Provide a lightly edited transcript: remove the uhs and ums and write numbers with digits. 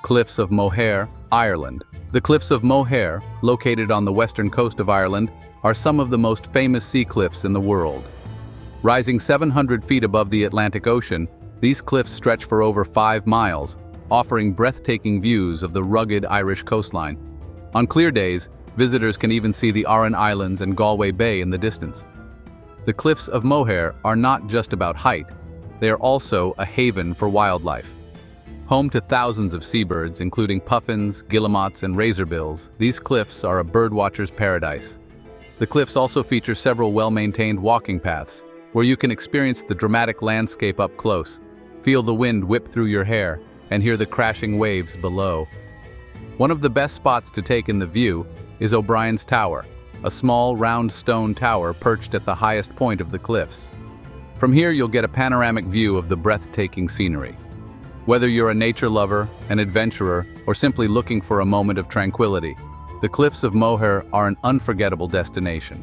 Cliffs of Moher, Ireland. The Cliffs of Moher, located on the western coast of Ireland, are some of the most famous sea cliffs in the world. Rising 700 feet above the Atlantic Ocean, these cliffs stretch for over 5 miles, offering breathtaking views of the rugged Irish coastline. On clear days, visitors can even see the Aran Islands and Galway Bay in the distance. The Cliffs of Moher are not just about height, they are also a haven for wildlife. Home to thousands of seabirds, including puffins, guillemots, and razorbills, these cliffs are a birdwatcher's paradise. The cliffs also feature several well-maintained walking paths, where you can experience the dramatic landscape up close, feel the wind whip through your hair, and hear the crashing waves below. One of the best spots to take in the view is O'Brien's Tower, a small, round stone tower perched at the highest point of the cliffs. From here, you'll get a panoramic view of the breathtaking scenery. Whether you're a nature lover, an adventurer, or simply looking for a moment of tranquility, the Cliffs of Moher are an unforgettable destination.